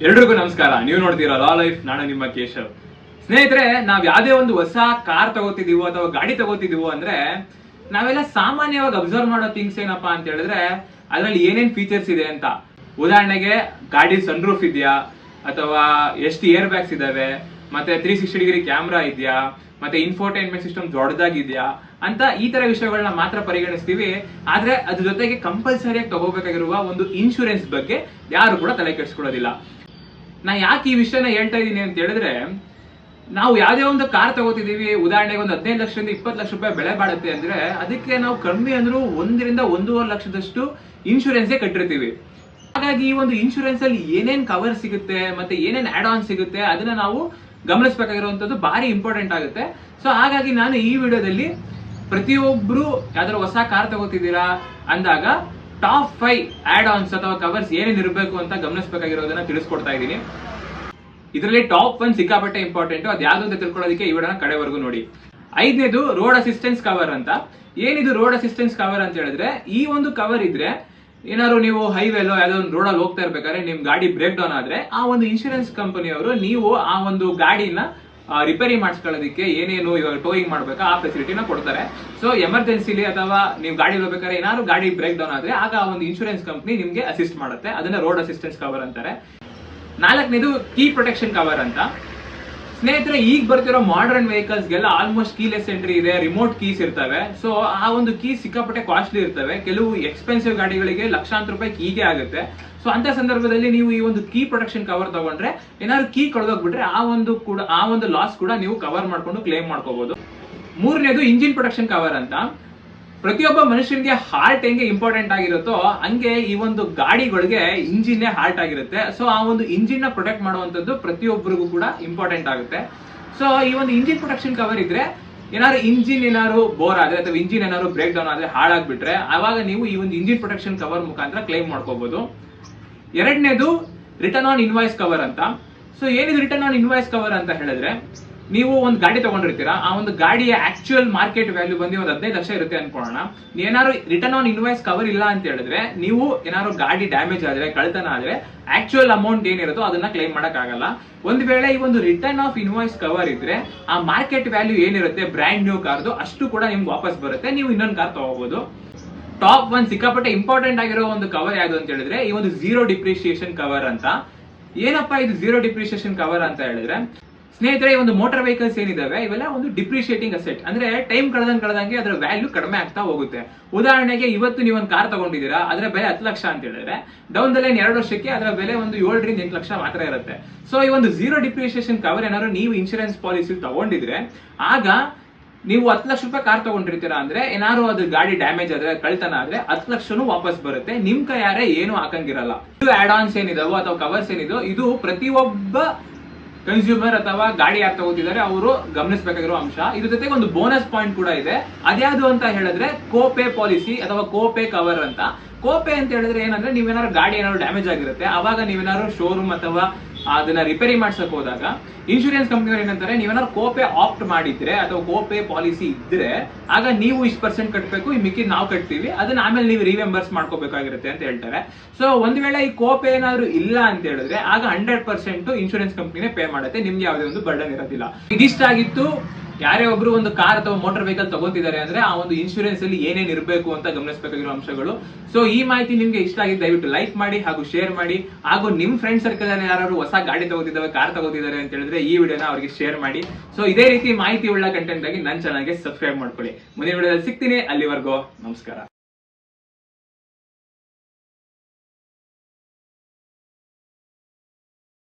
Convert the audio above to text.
ಎಲ್ರಿಗೂ ನಮಸ್ಕಾರ. ನೀವು ನೋಡ್ತೀರಾ ಲಾ ಲೈಫ್. ನಾನು ನಿಮ್ಮ ಕೇಶವ್. ಸ್ನೇಹಿತರೆ, ನಾವ್ ಯಾವ್ದೇ ಒಂದು ಹೊಸ ಕಾರ್ ತಗೋತಿದೀವೋ ಅಥವಾ ಗಾಡಿ ತಗೋತಿದೀವೋ ಅಂದ್ರೆ ನಾವೆಲ್ಲ ಸಾಮಾನ್ಯವಾಗಿ ಅಬ್ಸರ್ವ್ ಮಾಡೋ ಥಿಂಗ್ಸ್ ಏನಪ್ಪಾ ಅಂತ ಹೇಳಿದ್ರೆ ಅದ್ರಲ್ಲಿ ಏನೇನ್ ಫೀಚರ್ಸ್ ಇದೆ ಅಂತ. ಉದಾಹರಣೆಗೆ ಗಾಡಿ ಸನ್ರೂಫ್ ಇದೆಯಾ, ಅಥವಾ ಎಷ್ಟು ಏರ್ ಬ್ಯಾಗ್ಸ್ ಇದಾವೆ, ಮತ್ತೆ 360 ಡಿಗ್ರಿ ಕ್ಯಾಮ್ರಾ ಇದೆಯಾ, ಮತ್ತೆ ಇನ್ಫೋಟೈನ್ಮೆಂಟ್ ಸಿಸ್ಟಮ್ ದೊಡ್ಡದಾಗಿದ್ಯಾ ಅಂತ ಈ ತರ ವಿಷಯಗಳನ್ನ ಮಾತ್ರ ಪರಿಗಣಿಸ್ತೀವಿ. ಆದ್ರೆ ಅದ್ರ ಜೊತೆಗೆ ಕಂಪಲ್ಸರಿಯಾಗಿ ತಗೋಬೇಕಾಗಿರುವ ಒಂದು ಇನ್ಶೂರೆನ್ಸ್ ಬಗ್ಗೆ ಯಾರು ಕೂಡ ತಲೆ ಕೆಡಿಸ್ಕೊಳ್ಳೋದಿಲ್ಲ. ನಾ ಯಾಕೆ ಈ ವಿಷಯನ ಹೇಳ್ತಾ ಇದ್ದೀನಿ ಅಂತ ಹೇಳಿದ್ರೆ, ನಾವು ಯಾವ್ದೇ ಒಂದು ಕಾರ್ ತಗೋತಿದೀವಿ, ಉದಾಹರಣೆಗೆ ಒಂದು 15 ಲಕ್ಷದಿಂದ 20 ಲಕ್ಷ ರೂಪಾಯಿ ಬೆಲೆ ಬಾಳುತ್ತೆ ಅಂದ್ರೆ ಅದಕ್ಕೆ ನಾವು ಕಮ್ಮಿ ಅಂದ್ರೂ 1 ರಿಂದ 1.5 ಲಕ್ಷದಷ್ಟು ಇನ್ಶೂರೆನ್ಸೇ ಕಟ್ಟಿರ್ತೀವಿ. ಹಾಗಾಗಿ ಈ ಒಂದು ಇನ್ಶೂರೆನ್ಸ್ ಅಲ್ಲಿ ಏನೇನ್ ಕವರ್ ಸಿಗುತ್ತೆ ಮತ್ತೆ ಏನೇನ್ ಆಡ್ ಆನ್ ಸಿಗುತ್ತೆ ಅದನ್ನ ನಾವು ಗಮನಿಸಬೇಕಾಗಿರುವಂತದ್ದು ಭಾರಿ ಇಂಪಾರ್ಟೆಂಟ್ ಆಗುತ್ತೆ. ಸೊ ಹಾಗಾಗಿ ನಾನು ಈ ವಿಡಿಯೋದಲ್ಲಿ ಪ್ರತಿಯೊಬ್ರು ಯಾವ್ದಾದ್ರು ಹೊಸ ಕಾರ್ ತಗೋತಿದ್ದೀರಾ ಅಂದಾಗ ಟಾಪ್ 5 ಆಡ್ ಆನ್ಸ್ ಅಥವಾ ಕವರ್ಸ್ ಏನೇನ್ ಇರಬೇಕು ಅಂತ ಗಮನಿಸಬೇಕಾಗಿರೋದನ್ನ ತಿಳಿಸ್ಕೊಡ್ತಾ ಇದ್ದೀನಿ. ಇದರಲ್ಲಿ ಟಾಪ್ 1 ಸಿಕ್ಕಾಪಟ್ಟೆ ಇಂಪಾರ್ಟೆಂಟ್. ಅದು ಯಾವ್ದು ಅಂತ ತಿಳ್ಕೊಳ್ಳೋದಕ್ಕೆ ಈ ವಿಡಿಯೋನ ಕಡೆವರೆಗೂ ನೋಡಿ. 5ನೇದು ರೋಡ್ ಅಸಿಸ್ಟೆನ್ಸ್ ಕವರ್ ಅಂತ. ಏನಿದು ರೋಡ್ ಅಸಿಸ್ಟೆನ್ಸ್ ಕವರ್ ಅಂತ ಹೇಳಿದ್ರೆ, ಈ ಒಂದು ಕವರ್ ಇದ್ರೆ ಏನಾದ್ರು ನೀವು ಹೈವೇಲೋ ಯಾವ್ದೋ ಒಂದು ರೋಡಲ್ಲಿ ಹೋಗ್ತಾ ಇರ್ಬೇಕಾದ್ರೆ ನಿಮ್ ಗಾಡಿ ಬ್ರೇಕ್ ಡೌನ್ ಆದ್ರೆ ಆ ಒಂದು ಇನ್ಶೂರೆನ್ಸ್ ಕಂಪನಿಯವರು ನೀವು ಆ ಒಂದು ಗಾಡಿನ ರಿಪೇರಿ ಮಾಡಿಸ್ಕೊಳ್ಳೋದಕ್ಕೆ ಏನೇನು ಇವಾಗ ಟೋಯಿಂಗ್ ಮಾಡ್ಬೇಕಾ ಆ ಫೆಸಿಲಿಟಿನ ಕೊಡ್ತಾರೆ. ಸೊ ಎಮರ್ಜೆನ್ಸಿಲಿ ಅಥವಾ ನೀವು ಗಾಡಿ ಹೋಗ್ಬೇಕಾದ್ರೆ ಏನಾದ್ರು ಗಾಡಿ ಬ್ರೇಕ್ ಡೌನ್ ಆದ್ರೆ ಆಗ ಆ ಒಂದು ಇನ್ಶೂರೆನ್ಸ್ ಕಂಪನಿ ನಿಮ್ಗೆ ಅಸಿಸ್ಟ್ ಮಾಡುತ್ತೆ. ಅದನ್ನ ರೋಡ್ ಅಸಿಸ್ಟೆನ್ಸ್ ಕವರ್ ಅಂತಾರೆ. 4ನೇದು ಕೀ ಪ್ರೊಟೆಕ್ಷನ್ ಕವರ್ ಅಂತ. ಸ್ನೇಹಿತರೆ, ಈಗ ಬರ್ತಿರೋ ಮಾಡರ್ನ್ ವೆಹಿಕಲ್ಸ್ ಗೆಲ್ಲ ಆಲ್ಮೋಸ್ಟ್ ಕೀಲೆಸ್ ಎಂಟ್ರಿ ಇದೆ, ರಿಮೋಟ್ ಕೀಸ್ ಇರ್ತವೆ. ಸೊ ಆ ಒಂದು ಕೀ ಸಿಕ್ಕಾಪಟ್ಟೆ ಕಾಸ್ಟ್ಲಿ ಇರ್ತವೆ. ಕೆಲವು ಎಕ್ಸ್ಪೆನ್ಸಿವ್ ಗಾಡಿಗಳಿಗೆ ಲಕ್ಷಾಂತರ ರೂಪಾಯಿ ಕೀಗೆ ಆಗುತ್ತೆ. ಸೊ ಅಂತ ಸಂದರ್ಭದಲ್ಲಿ ನೀವು ಈ ಒಂದು ಕೀ ಪ್ರೊಟೆಕ್ಷನ್ ಕವರ್ ತಗೊಂಡ್ರೆ ಏನಾದ್ರು ಕೀ ಕಳೆದೋಗ್ಬಿಟ್ರೆ ಆ ಒಂದು ಲಾಸ್ ಕೂಡ ನೀವು ಕವರ್ ಮಾಡ್ಕೊಂಡು ಕ್ಲೇಮ್ ಮಾಡ್ಕೋಬಹುದು. 3ನೇದು ಇಂಜಿನ್ ಪ್ರೊಟೆಕ್ಷನ್ ಕವರ್ ಅಂತ. ಪ್ರತಿಯೊಬ್ಬ ಮನುಷ್ಯನಿಗೆ ಹಾರ್ಟ್ ಹೆಂಗೆ ಇಂಪಾರ್ಟೆಂಟ್ ಆಗಿರುತ್ತೋ ಹಂಗೆ ಈ ಒಂದು ಗಾಡಿಗಳಿಗೆ ಇಂಜಿನ್ ಹಾರ್ಟ್ ಆಗಿರುತ್ತೆ. ಸೊ ಆ ಒಂದು ಇಂಜಿನ್ ನ ಪ್ರೊಟೆಕ್ಟ್ ಮಾಡುವಂತದ್ದು ಪ್ರತಿಯೊಬ್ಬರಿಗೂ ಕೂಡ ಇಂಪಾರ್ಟೆಂಟ್ ಆಗುತ್ತೆ. ಸೊ ಈ ಒಂದು ಇಂಜಿನ್ ಪ್ರೊಟೆಕ್ಷನ್ ಕವರ್ ಇದ್ರೆ ಏನಾದ್ರು ಇಂಜಿನ್ ಏನಾದ್ರು ಬೋರ್ ಆದ್ರೆ ಅಥವಾ ಇಂಜಿನ್ ಏನಾದ್ರು ಬ್ರೇಕ್ ಡೌನ್ ಆದ್ರೆ ಹಾಳಾಗ್ಬಿಟ್ರೆ ಅವಾಗ ನೀವು ಈ ಒಂದು ಇಂಜಿನ್ ಪ್ರೊಟೆಕ್ಷನ್ ಕವರ್ ಮುಖಾಂತರ ಕ್ಲೈಮ್ ಮಾಡ್ಕೋಬಹುದು. 2ನೇದು ರಿಟರ್ನ್ ಆನ್ ಇನ್ವಾಯ್ಸ್ ಕವರ್ ಅಂತ. ಸೊ ಏನಿದು ರಿಟರ್ನ್ ಆನ್ ಇನ್ವಾಯ್ಸ್ ಕವರ್ ಅಂತ ಹೇಳಿದ್ರೆ, ನೀವು ಒಂದು ಗಾಡಿ ತಗೊಂಡಿರ್ತೀರಾ, ಆ ಒಂದು ಗಾಡಿಯ ಆಕ್ಚುಯಲ್ ಮಾರ್ಕೆಟ್ ವ್ಯಾಲ್ಯೂ ಬಂದು ಒಂದು 15 ಲಕ್ಷ ಇರುತ್ತೆ ಅನ್ಕೊಳ್ಳೋಣ. ಏನಾದ್ರು ರಿಟರ್ನ್ ಆನ್ ಇನ್ವಾಯ್ಸ್ ಕವರ್ ಇಲ್ಲ ಅಂತ ಹೇಳಿದ್ರೆ ನೀವು ಏನಾದ್ರು ಗಾಡಿ ಡ್ಯಾಮೇಜ್ ಆದ್ರೆ, ಕಳ್ತನ ಆದ್ರೆ ಆಕ್ಚುಯಲ್ ಅಮೌಂಟ್ ಏನಿರುತ್ತೋ ಅದನ್ನ ಕ್ಲೈಮ್ ಮಾಡಕ್ ಆಗಲ್ಲ. ಒಂದ್ ವೇಳೆ ಈ ಒಂದು ರಿಟರ್ನ್ ಆಫ್ ಇನ್ವಾಯ್ಸ್ ಕವರ್ ಇದ್ರೆ ಆ ಮಾರ್ಕೆಟ್ ವ್ಯಾಲ್ಯೂ ಏನಿರುತ್ತೆ ಬ್ರ್ಯಾಂಡ್ ನ್ಯೂ ಕಾರ್ದು ಅಷ್ಟು ಕೂಡ ನಿಮ್ಗೆ ವಾಪಸ್ ಬರುತ್ತೆ. ನೀವು ಇನ್ನೊಂದು ಕಾರ್ ತಗೋಬಹುದು. ಟಾಪ್ 1 ಸಿಕ್ಕಾಪಟ್ಟೆ ಇಂಪಾರ್ಟೆಂಟ್ ಆಗಿರೋ ಒಂದು ಕವರ್ ಯಾವುದು ಅಂತ ಹೇಳಿದ್ರೆ ಈ ಒಂದು ಝೀರೋ ಡಿಪ್ರಿಸಿಯೇಷನ್ ಕವರ್ ಅಂತ. ಏನಪ್ಪಾ ಇದು ಝೀರೋ ಡಿಪ್ರಿಸಿಯೇಷನ್ ಕವರ್ ಅಂತ ಹೇಳಿದ್ರೆ, ಸ್ನೇಹಿತರೆ, ಈ ಒಂದು ಮೋಟಾರ್ ವೆಹಿಕಲ್ಸ್ ಏನಿದಾವೆ ಇವೆಲ್ಲ ಒಂದು ಡಿಪ್ರಿಶಿಯೇಟಿಂಗ್ ಅಸೆಟ್. ಅಂದ್ರೆ ಟೈಮ್ ಕಳೆದಂಗೆ ಅದರ ವ್ಯಾಲ್ಯೂ ಕಡಿಮೆ ಆಗ್ತಾ ಹೋಗುತ್ತೆ. ಉದಾಹರಣೆಗೆ ಇವತ್ತು ನೀವು ಒಂದು ಕಾರ್ ತಗೊಂಡಿದ್ದೀರಾ, ಅದರ ಬೆಲೆ 10 ಲಕ್ಷ ಅಂತ ಹೇಳಿದ್ರೆ ಡೌನ್ ದ ಲೈನ್ 2 ವರ್ಷಕ್ಕೆ ಅದರ ಬೆಲೆ ಒಂದು 7 ರಿಂದ 8 ಲಕ್ಷ ಮಾತ್ರ ಇರುತ್ತೆ. ಸೊ ಈ ಒಂದು ಝೀರೋ ಡಿಪ್ರಿಸಿಯೇಷನ್ ಕವರ್ ಏನಾದ್ರು ನೀವು ಇನ್ಶೂರೆನ್ಸ್ ಪಾಲಿಸಿ ತಗೊಂಡಿದ್ರೆ ಆಗ ನೀವು 10 ಲಕ್ಷ ರೂಪಾಯಿ ಕಾರ್ ತಗೊಂಡಿರ್ತೀರಾ ಅಂದ್ರೆ ಏನಾದ್ರು ಅದು ಗಾಡಿ ಡ್ಯಾಮೇಜ್ ಆದ್ರೆ, ಕಳ್ತನ ಆದ್ರೆ 10 ಲಕ್ಷನು ವಾಪಸ್ ಬರುತ್ತೆ. ನಿಮ್ ಕೈಯಾರೆ ಏನು ಹಾಕಂಗಿರಲ್ಲ. ಇದು ಆಡ್ ಆನ್ಸ್ ಏನಿದಾವೋ ಅಥವಾ ಕವರ್ಸ್ ಏನಿದೋ ಇದು ಪ್ರತಿಯೊಬ್ಬ ಕನ್ಸ್ಯೂಮರ್ ಅಥವಾ ಗಾಡಿ ಯಾರು ತಗೋತಿದ್ದಾರೆ ಅವರು ಗಮನಿಸಬೇಕಾಗಿರೋ ಅಂಶ. ಇದ್ರ ಜೊತೆಗೆ ಒಂದು ಬೋನಸ್ ಪಾಯಿಂಟ್ ಕೂಡ ಇದೆ. ಅದ್ಯಾವುದು ಅಂತ ಹೇಳಿದ್ರೆ ಕೋಪೇ ಪಾಲಿಸಿ ಅಥವಾ ಕೋಪೇ ಕವರ್ ಅಂತ. ಕೋಪೇ ಅಂತ ಹೇಳಿದ್ರೆ ಏನಂದ್ರೆ, ನೀವೇನಾದ್ರು ಗಾಡಿ ಏನಾದ್ರು ಡ್ಯಾಮೇಜ್ ಆಗಿರುತ್ತೆ ಅವಾಗ ನೀವೇನಾದ್ರು ಶೋರೂಮ್ ಅಥವಾ ಅದನ್ನ ರಿಪೇರಿ ಮಾಡ್ಸಕ್ ಹೋದಾಗ ಇನ್ಶೂರೆನ್ಸ್ ಕಂಪನಿಯವರು ಏನಂತಾರೆ, ನೀವೇನಾದ್ರು ಕೋಪೇ ಆಪ್ಟ್ ಮಾಡಿದ್ರೆ ಅಥವಾ ಕೋಪೇ ಪಾಲಿಸಿ ಇದ್ರೆ ಆಗ ನೀವು ಇಷ್ಟು % ಕಟ್ಟಬೇಕು, ಈ ಮಿಕ್ಕಿ ನಾವು ಕಟ್ತೀವಿ, ಅದನ್ನ ಆಮೇಲೆ ನೀವು ರಿವೆಂಬರ್ಸ್ ಮಾಡ್ಕೋಬೇಕಾಗಿರುತ್ತೆ ಅಂತ ಹೇಳ್ತಾರೆ. ಸೊ ಒಂದ್ ವೇಳೆ ಈ ಕೋಪೇ ಏನಾದ್ರು ಇಲ್ಲ ಅಂತ ಹೇಳಿದ್ರೆ ಆಗ 100% ಇನ್ಶೂರೆನ್ಸ್ ಕಂಪನಿನೇ ಪೇ ಮಾಡುತ್ತೆ. ನಿಮ್ಗೆ ಯಾವುದೇ ಒಂದು ಬರ್ಡನ್ ಇರೋದಿಲ್ಲ. ಇದಿಷ್ಟಾಗಿತ್ತು ಯಾರೇ ಒಬ್ರು ಒಂದು ಕಾರ್ ಅಥವಾ ಮೋಟಾರ್ ವೆಹಿಕಲ್ ತಗೋತಿದ್ದಾರೆ ಅಂದ್ರೆ ಆ ಒಂದು ಇನ್ಶೂರೆನ್ಸ್ ಅಲ್ಲಿ ಏನೇನ್ ಇರಬೇಕು ಅಂತ ಗಮನಿಸಬೇಕಾಗಿರೋ ಅಂಶಗಳು. ಸೊ ಈ ಮಾಹಿತಿ ನಿಮ್ಗೆ ಇಷ್ಟ ಆಗಿದ್ದು ದಯವಿಟ್ಟು ಲೈಕ್ ಮಾಡಿ ಹಾಗೂ ಶೇರ್ ಮಾಡಿ. ಹಾಗೂ ನಿಮ್ ಫ್ರೆಂಡ್ ಸರ್ಕಲ್ ಅಲ್ಲಿ ಯಾರು ಹೊಸ ಗಾಡಿ ತಗೋತಿದ್ದಾರೆ, ಕಾರ್ ತಗೋತಿದ್ದಾರೆ ಅಂತ ಹೇಳಿದ್ರೆ ಈ ವಿಡಿಯೋನ ಅವರಿಗೆ ಶೇರ್ ಮಾಡಿ. ಸೊ ಇದೇ ರೀತಿ ಮಾಹಿತಿ ಉಳ್ಳ ಕಂಟೆಂಟ್ ಆಗಿ ನನ್ನ ಚಾನಲ್ಗೆ ಸಬ್ಸ್ಕ್ರೈಬ್ ಮಾಡ್ಕೊಳ್ಳಿ. ಮುಂದಿನ ವಿಡಿಯೋದಲ್ಲಿ ಸಿಗ್ತೀನಿ. ಅಲ್ಲಿವರೆಗೂ ನಮಸ್ಕಾರ.